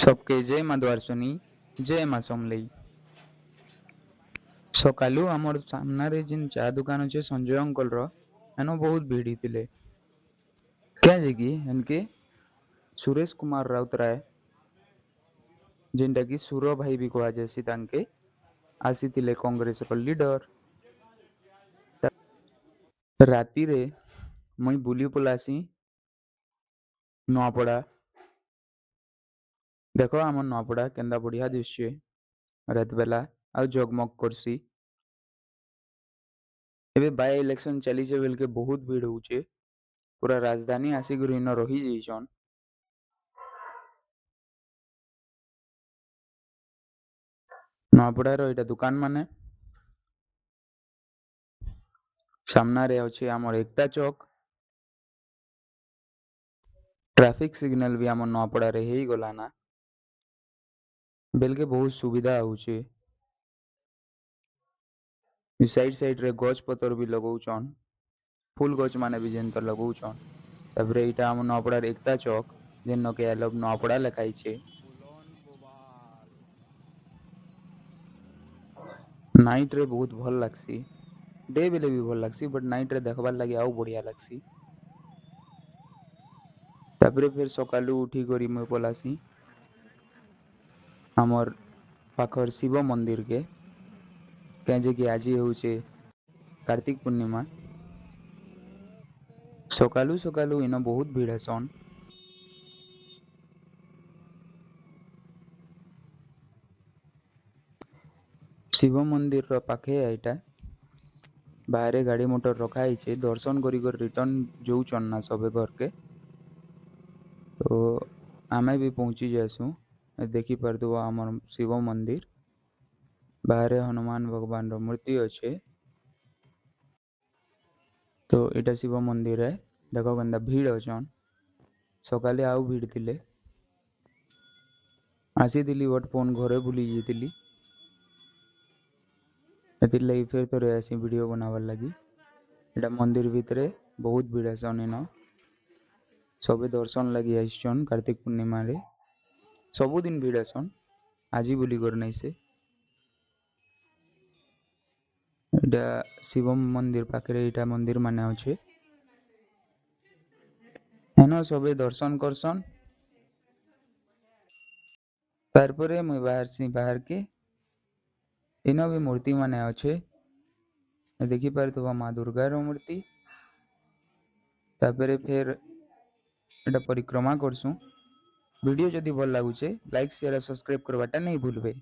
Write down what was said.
सबके जय माँ द्वारसनी जय माँ समलई। सकालू आमर सामने जिन चा दुकान अच्छे संजय अंकल एनो बहुत भीड़ हितिले क्या कि इनके सुरेश कुमार राउतराय जिनटा कि सुर भाई भी कह जाए आसी कांग्रेस लीडर राति रे मुई बुली पलासी नुआपड़ा देख आम नुआपड़ा केंदा बढ़िया दिशे रात बेला आ जगमग करसी। एबे बाय इलेक्शन चली बेल के बहुत भीड़ होचे पूरा राजधानी आसिक इन रही जाइछन। नुआपड़ार एटा दुकान माने सामना रे अछि आमर एकता चौक ट्रैफिक सिग्नल भी आम नुआपड़ा रे ही गलाना बेल के बहुत सुविधा होचे। साइड साइड रे गछ पतर भी लगाउछन फूल गछ माने भी जेन लगाउछन। तापरे इटा आम नुआपड़ा एकता चौक जेन के आई लव नुआपड़ा लिखाई छे। नाइट रे बहुत भल लागसी डे बेले भी भल लागसी बट नाइट रे देखबार लगे आउ बढ़िया लागसी। तापरे फिर सकालू उठी करी मुई पलासी आमर पाखर शिव मंदिर के कहे कि आज होचे कार्तिक पूर्णिमा। सकालू सकालू इन बहुत भीड़ हेसन। शिव मंदिर रो पाखे एटा बाहर गाड़ी मोटर रखाई छे दर्शन करी कर रिटर्न जोचन ना सबे घर के तो आमे भी पहुंची जासु। देखी पारदुआ आमर शिव मंदिर बाहर हनुमान भगवान रो मूर्ति अच्छे तो एटा शिव मंदिर है। देखो केंदा भीड़ अछन सकाले आउ भीड़ थिले आसी दिली बट फोन घरे भूली जाइतिली एतिर लगी फिर थोड़े ऐसी वीडियो बनावर लगी। एटा मंदिर भितरे बहुत भीड़ हेसन इन सबे दर्शन लगी आइछन कार्तिक पूर्णिमा रे सबुदिन भीड़ हेसन आज बोली कर नहीं से। एटा शिव मंदिर पाखे एटा मंदिर माने अच्छे एनो सबे दर्शन करसन। तारपरे मुई बाहर के इन भी मूर्ति माने अच्छे देखी पारथुवा माँ दुर्गा रो मूर्ति। तापरे फिर एटा परिक्रमा करसु। वीडियो जदि भल लागुचे लाइक शेयर और सब्सक्राइब करवाटा नहीं भूलबे।